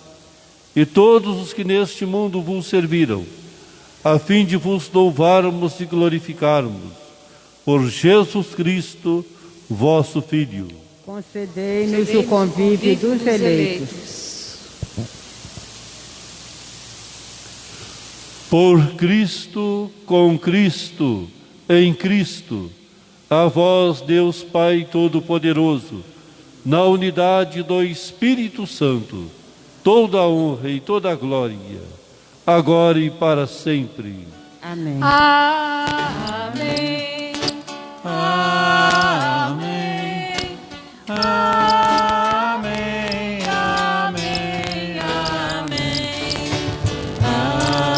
e todos os que neste mundo vos serviram, a fim de vos louvarmos e glorificarmos, por Jesus Cristo, vosso Filho. Concedei-nos o convívio dos eleitos. Por Cristo, com Cristo, em Cristo, a vós, Deus Pai Todo-Poderoso, na unidade do Espírito Santo, toda a honra e toda a glória, agora e para sempre. Amém. Amém. Amém. Amém. Amém. Amém. Amém.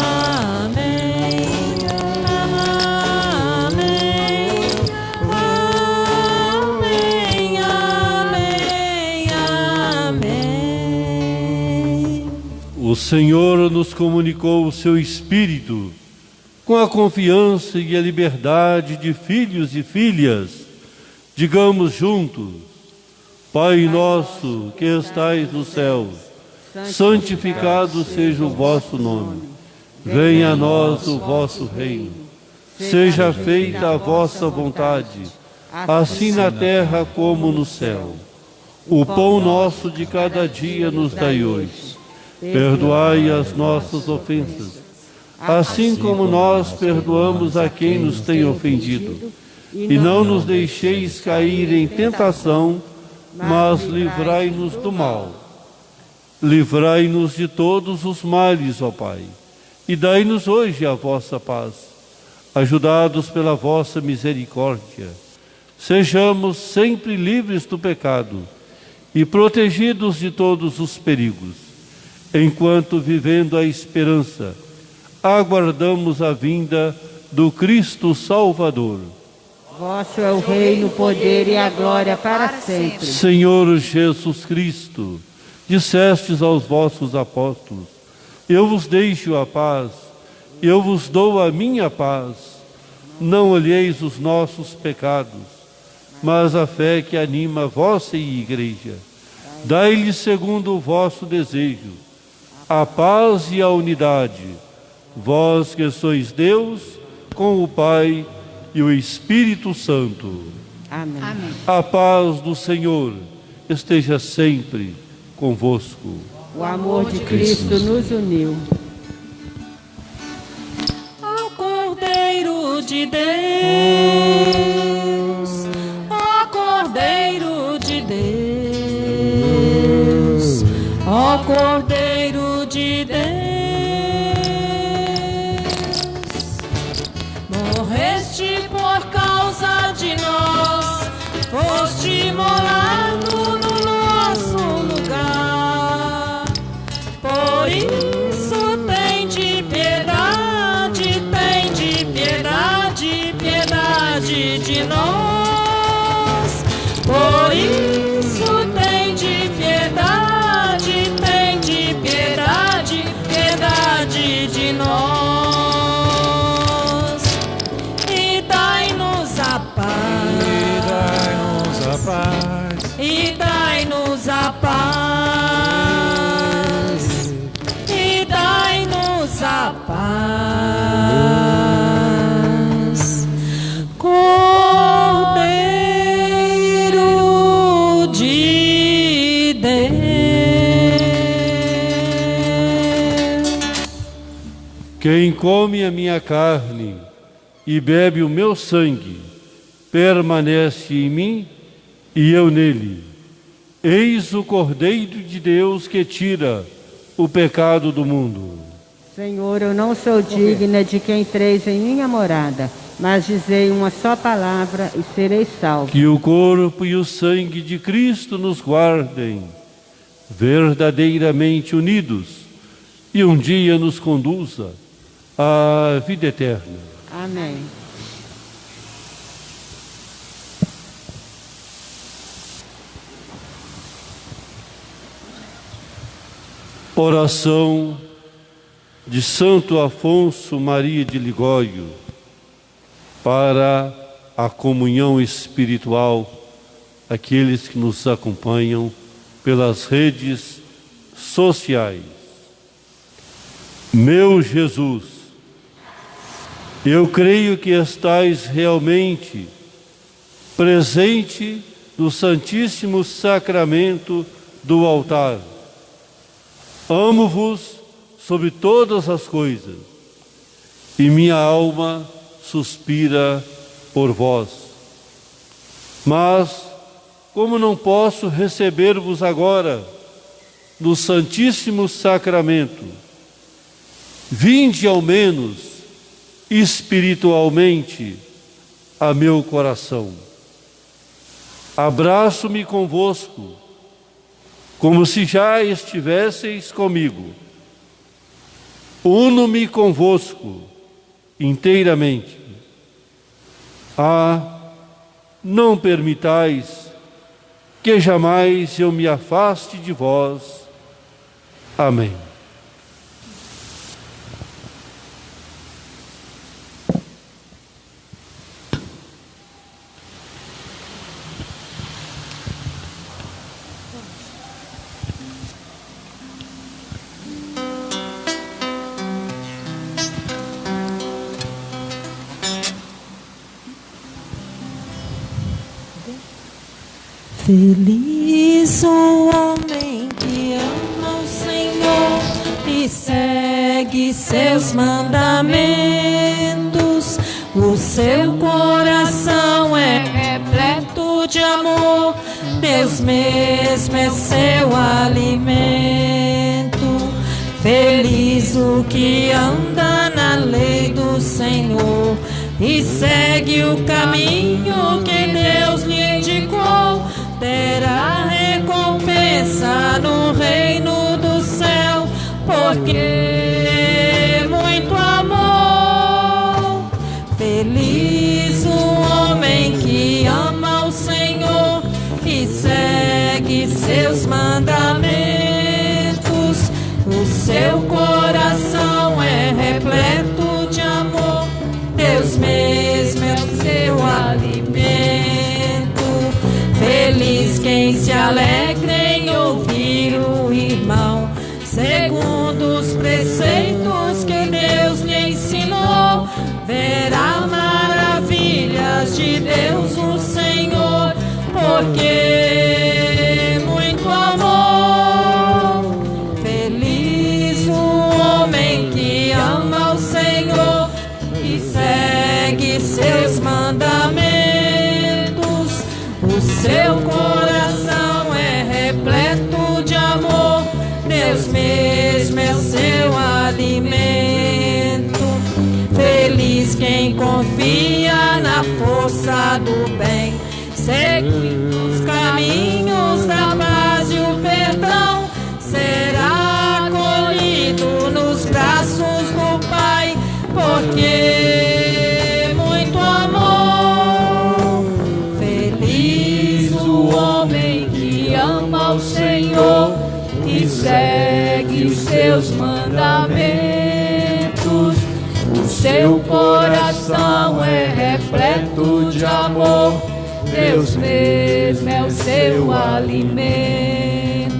Senhor nos comunicou o seu Espírito com a confiança e a liberdade de filhos e filhas. Digamos juntos: Pai nosso que estais no céu, santificado seja o vosso nome. Venha a nós o vosso reino. Seja feita a vossa vontade, assim na terra como no céu. O pão nosso de cada dia nos dai hoje. Perdoai as nossas ofensas, assim como nós perdoamos a quem nos tem ofendido. E não nos deixeis cair em tentação, mas livrai-nos do mal. Livrai-nos de todos os males, ó Pai, e dai-nos hoje a vossa paz. Ajudados pela vossa misericórdia, sejamos sempre livres do pecado e protegidos de todos os perigos, enquanto, vivendo a esperança, aguardamos a vinda do Cristo Salvador. Vosso é o reino, o poder e a glória para sempre. Senhor Jesus Cristo, dissestes aos vossos apóstolos: eu vos deixo a paz, eu vos dou a minha paz. Não olheis os nossos pecados, mas a fé que anima a vossa igreja. Dai-lhes segundo o vosso desejo a paz e a unidade, vós que sois Deus, com o Pai e o Espírito Santo. Amém. Amém. A paz do Senhor esteja sempre convosco. O amor de Cristo nos uniu. Ó Cordeiro de Deus, ó Cordeiro de Deus, ó Cordeiro de Deus, morreste por causa de nós, foste imolado no nosso lugar. Por isso tende piedade, piedade de nós. Por isso tende piedade, piedade de nós. E dai-nos a paz, e dai-nos a paz, e dai-nos a paz. Cordeiro de Deus. Quem come a minha carne e bebe o meu sangue, permanece em mim e eu nele. Eis o Cordeiro de Deus que tira o pecado do mundo. Senhor, eu não sou digna de que entreis em minha morada, mas dizei uma só palavra e serei salvo. Que o corpo e o sangue de Cristo nos guardem, verdadeiramente unidos, e um dia nos conduza à vida eterna. Amém. Oração de Santo Afonso Maria de Ligório para a comunhão espiritual, aqueles que nos acompanham pelas redes sociais. Meu Jesus, eu creio que estais realmente presente no Santíssimo Sacramento do altar. Amo-vos sobre todas as coisas, e minha alma suspira por vós. Mas, como não posso receber-vos agora no Santíssimo Sacramento, vinde ao menos espiritualmente a meu coração. Abraço-me convosco, como se já estivesseis comigo. Uno-me convosco inteiramente. Não permitais que jamais eu me afaste de vós. Amém. Feliz o homem que ama o Senhor e segue seus mandamentos. O seu coração é repleto de amor, Deus mesmo é seu alimento. Feliz o que anda na lei do Senhor e segue o caminho que Deus lhe indicou. Terá recompensa no reino do céu, porque muito amor. Feliz o homem que ama o Senhor e segue seus mandamentos. O seu coração é repleto de amor, Deus mesmo é o seu alimento. Feliz quem se alegra em ouvir o irmão, segundo os preceitos que Deus lhe ensinou. Verá maravilhas de Deus o Senhor, porque muito amor. Feliz o homem que ama o Senhor e segue seus mandamentos. O seu coração é repleto de amor, Deus mesmo é o seu alimento. Feliz quem confia na força do bem, seguindo os caminhos da paz e o perdão. Será acolhido nos braços do Pai, porque muito amor. Feliz o homem que ama o Senhor e segue seus mandamentos. O seu coração é repleto de amor, Deus mesmo é o seu alimento.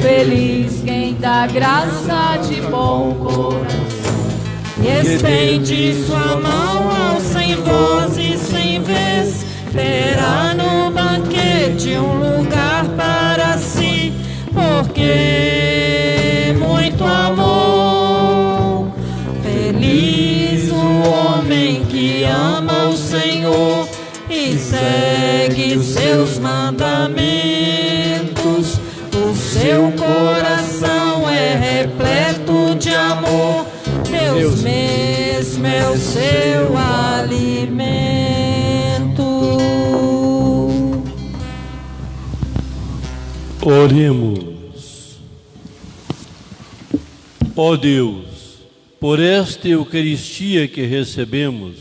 Feliz quem dá graça de bom coração e estende sua mão ao sem voz e sem vez. Terá no banquete um lugar para si, porque muito amor. Feliz o homem que ama o Senhor e segue seus mandamentos. O seu coração é repleto de amor, Deus mesmo é o seu alimento. Oremos. Ó Deus, por esta Eucaristia que recebemos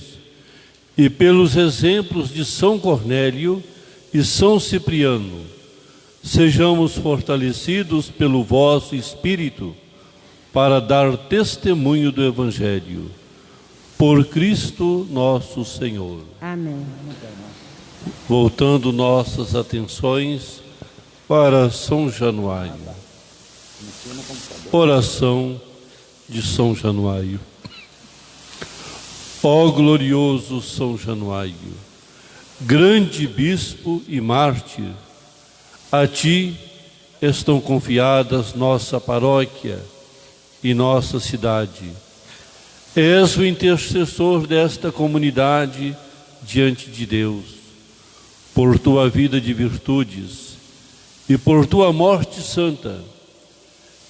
e pelos exemplos de São Cornélio e São Cipriano, sejamos fortalecidos pelo vosso Espírito para dar testemunho do Evangelho. Por Cristo nosso Senhor. Amém. Voltando nossas atenções para São Januário. Oração de São Januário. Ó glorioso São Januário, grande bispo e mártir, a ti estão confiadas nossa paróquia e nossa cidade. És o intercessor desta comunidade diante de Deus. Por tua vida de virtudes e por tua morte santa,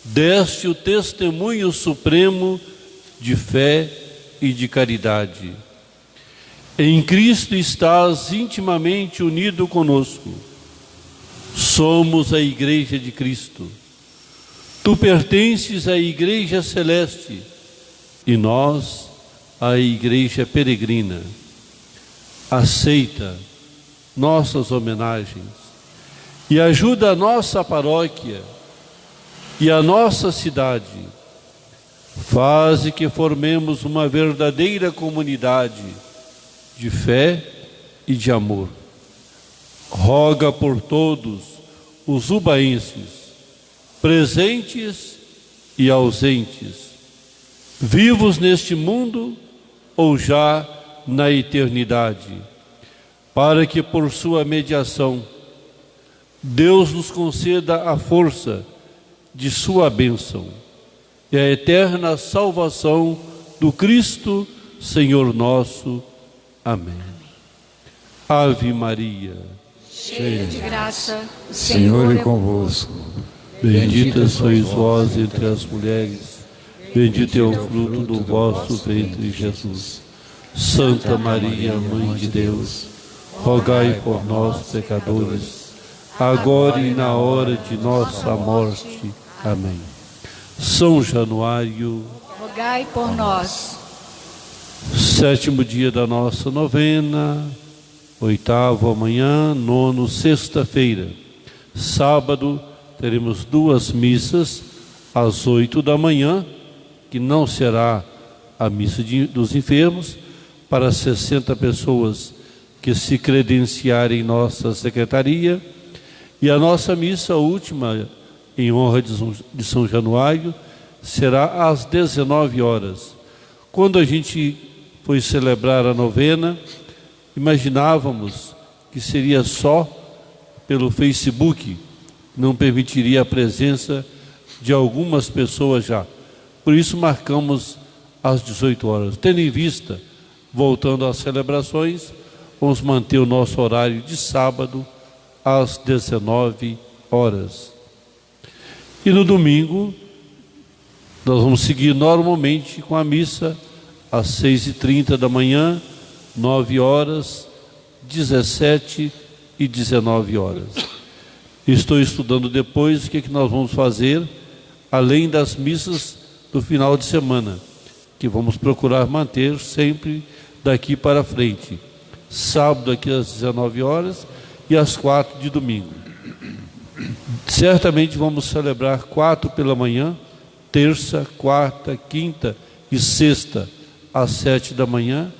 deste o testemunho supremo de fé e de caridade. Em Cristo estás intimamente unido conosco. Somos a Igreja de Cristo. Tu pertences à Igreja Celeste e nós à Igreja Peregrina. Aceita nossas homenagens e ajuda a nossa paróquia e a nossa cidade. Faze que formemos uma verdadeira comunidade de fé e de amor. Roga por todos os ubaenses, presentes e ausentes, vivos neste mundo ou já na eternidade, para que por sua mediação Deus nos conceda a força de sua bênção e a eterna salvação do Cristo, Senhor nosso. Amém. Ave Maria, cheia de graça, o Senhor é convosco. bendita sois vós entre as mulheres, bendito é o fruto do vosso ventre, Jesus. Santa Maria, Mãe de Deus, rogai por nós, pecadores, agora e na hora de nossa morte. Amém. São Januário, rogai por nós. 7º dia da nossa novena, 8º amanhã, 9º, sexta-feira. Sábado, teremos 2 missas, às 8 da manhã, que não será a missa dos enfermos, para 60 pessoas que se credenciarem em nossa secretaria, e a nossa missa última, em honra de São Januário, será às 19 horas. Quando a gente foi celebrar a novena, imaginávamos que seria só pelo Facebook, não permitiria a presença de algumas pessoas já. Por isso marcamos às 18 horas. Tendo em vista, voltando às celebrações, vamos manter o nosso horário de sábado às 19 horas. E no domingo, nós vamos seguir normalmente com a missa às 6h30 da manhã, 9 horas, 17 e 19 horas. Estou estudando depois o que nós vamos fazer, além das missas do final de semana, que vamos procurar manter sempre daqui para frente. Sábado aqui às 19 horas e às 4 de domingo. Certamente vamos celebrar 4 pela manhã, terça, quarta, quinta e sexta às 7 da manhã,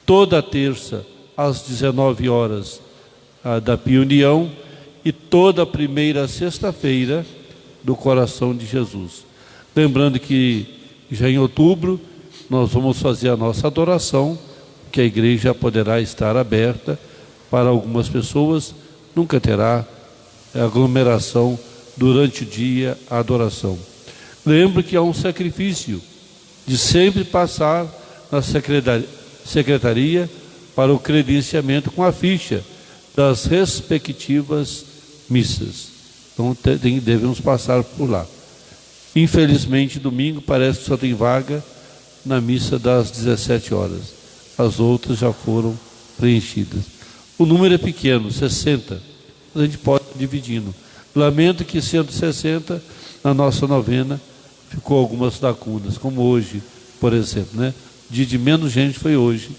toda terça às 19 horas da Pia União e toda a primeira sexta-feira do Coração de Jesus. Lembrando que já em outubro nós vamos fazer a nossa adoração, que a igreja poderá estar aberta para algumas pessoas, nunca terá aglomeração durante o dia, a adoração. Lembro que há um sacrifício de sempre passar na secretaria para o credenciamento com a ficha das respectivas missas. Então devemos passar por lá. Infelizmente, domingo parece que só tem vaga na missa das 17 horas. As outras já foram preenchidas. O número é pequeno, 60. A gente pode ir dividindo. Lamento que, sendo 60, na nossa novena ficou algumas lacunas, como hoje, por exemplo, né? Dia de menos gente foi hoje,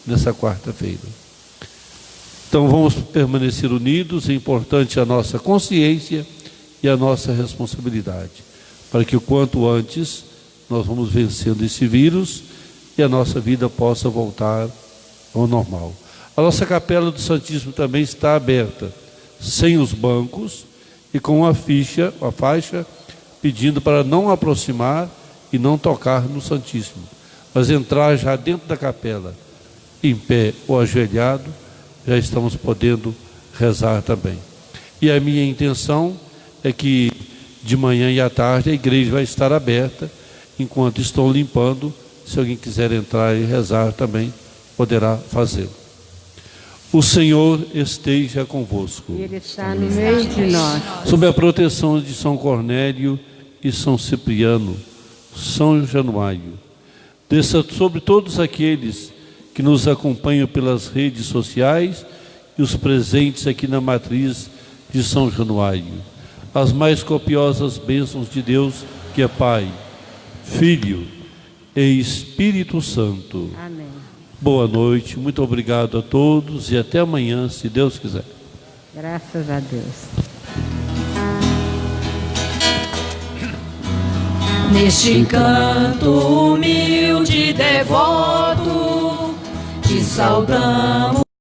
nessa quarta-feira. Então vamos permanecer unidos, é importante a nossa consciência e a nossa responsabilidade, para que o quanto antes nós vamos vencendo esse vírus e a nossa vida possa voltar ao normal. A nossa capela do Santíssimo também está aberta, sem os bancos e com a faixa pedindo para não aproximar e não tocar no Santíssimo, mas entrar já dentro da capela, em pé ou ajoelhado, já estamos podendo rezar também. E a minha intenção é que de manhã e à tarde a igreja vai estar aberta, enquanto estão limpando. Se alguém quiser entrar e rezar também, poderá fazê-lo. O Senhor esteja convosco. Ele está no meio de nós. Sob a proteção de São Cornélio e São Cipriano, São Januário, desça sobre todos aqueles que nos acompanham pelas redes sociais e os presentes aqui na matriz de São Januário, as mais copiosas bênçãos de Deus, que é Pai, Filho e Espírito Santo. Amém. Boa noite, muito obrigado a todos e até amanhã, se Deus quiser. Graças a Deus. Neste canto humilde e devoto, te saudamos.